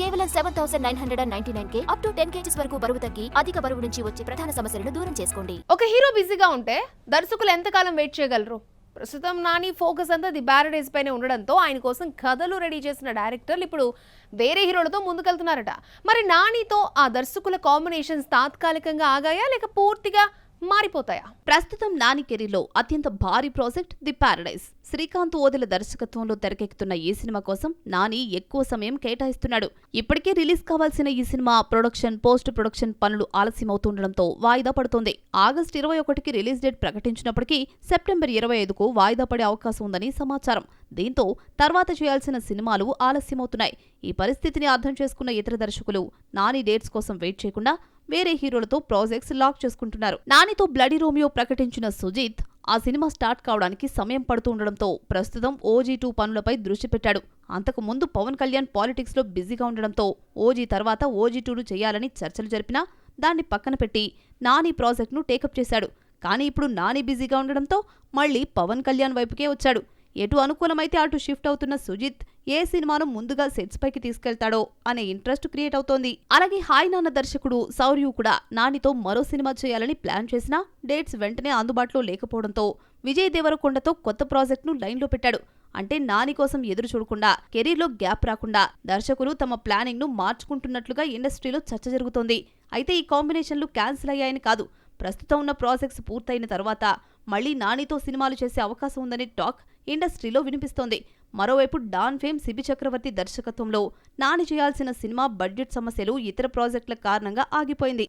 కేవలం 7,999K up to 10 kgs వరకు బరువు తగ్గి అధిక బరువు నుంచి వచ్చే ప్రధాన సమస్యలను దూరం చేసుకోండి. ఒక హీరో బిజీగా ఉంటే దర్శకులు ఎంతకాలం వెయిట్ చేయగలరు? ప్రస్తుతం నాని ఫోకస్ అంతా ది ప్యారడైజ్ పైనే ఉండడంతో ఆయన కోసం కథలు రెడీ చేసిన డైరెక్టర్లు ఇప్పుడు వేరే హీరోలతో ముందుకెళ్తున్నారట. మరి నానితో ఆ దర్శకుల కాంబినేషన్స్ తాత్కాలికంగా ఆగాయా లేక పూర్తిగా మారిపోతాయా? ప్రస్తుతం నాని కెరీర్లో అత్యంత భారీ project the Paradise. Srikanth Odela దర్శకత్వంలో తెరకెక్కుతున్న ఈ సినిమా కోసం నాని ఎక్కువ సమయం కేటాయిస్తున్నాడు. ఇప్పటికే రిలీజ్ కావాల్సిన ఈ సినిమా ప్రొడక్షన్, పోస్ట్ ప్రొడక్షన్ పనులు ఆలస్యమవుతుండటంతో వాయిదా పడుతోంది. ఆగస్టు 21కి రిలీజ్ డేట్ ప్రకటించినప్పటికీ సెప్టెంబర్ 25కు వాయిదా పడే అవకాశం ఉందని సమాచారం. దీంతో తర్వాత చేయాల్సిన సినిమాలు ఆలస్యమవుతున్నాయి. ఈ పరిస్థితిని అర్థం చేసుకున్న ఇతర దర్శకులు నాని డేట్స్ కోసం వెయిట్ చేయకుండా వేరే హీరోలతో ప్రాజెక్ట్స్ లాక్ చేసుకుంటున్నారు. నానితో బ్లడీ రోమియో ప్రకటించిన సుజిత్ ఆ సినిమా స్టార్ట్ కావడానికి సమయం పడుతూ ఉండడంతో ప్రస్తుతం OG2 పనులపై దృష్టి పెట్టాడు. అంతకు ముందు పవన్ కళ్యాణ్ పాలిటిక్స్ లో బిజీగా ఉండడంతో OG తర్వాత OG2ను చేయాలని చర్చలు జరిపినా దాన్ని పక్కన పెట్టి నాని ప్రాజెక్ట్ను టేకప్ చేశాడు. కానీ ఇప్పుడు నాని బిజీగా ఉండడంతో మళ్లీ పవన్ కళ్యాణ్ వైపుకే వచ్చాడు. ఎటు అనుకూలమైతే అటు షిఫ్ట్ అవుతున్న సుజిత్ ఏ సినిమాను ముందుగా సెట్స్ పైకి తీసుకెళ్తాడో అనే ఇంట్రెస్ట్ క్రియేట్ అవుతోంది. అలాగే హాయ్ నాన్న దర్శకుడు సౌర్యు కూడా నానితో మరో సినిమా చేయాలని ప్లాన్ చేసినా డేట్స్ వెంటనే అందుబాటులో లేకపోవడంతో విజయ్ దేవరకొండతో కొత్త ప్రాజెక్ట్ను లైన్లో పెట్టాడు. అంటే నాని కోసం ఎదురు చూడకుండా, కెరీర్లో గ్యాప్ రాకుండా దర్శకులు తమ ప్లానింగ్ ను మార్చుకుంటున్నట్లుగా ఇండస్ట్రీలో చర్చ జరుగుతోంది. అయితే ఈ కాంబినేషన్లు క్యాన్సిల్ అయ్యాయని కాదు, ప్రస్తుతం ఉన్న ప్రాజెక్ట్స్ పూర్తయిన తర్వాత మళ్లీ నానితో సినిమాలు చేసే అవకాశం ఉందనే టాక్ ఇండస్ట్రీలో వినిపిస్తోంది. మరోవైపు డాన్ ఫేమ్ సిబి చక్రవర్తి దర్శకత్వంలో నాని చేయాల్సిన సినిమా బడ్జెట్ సమస్యలు, ఇతర ప్రాజెక్టుల కారణంగా ఆగిపోయింది.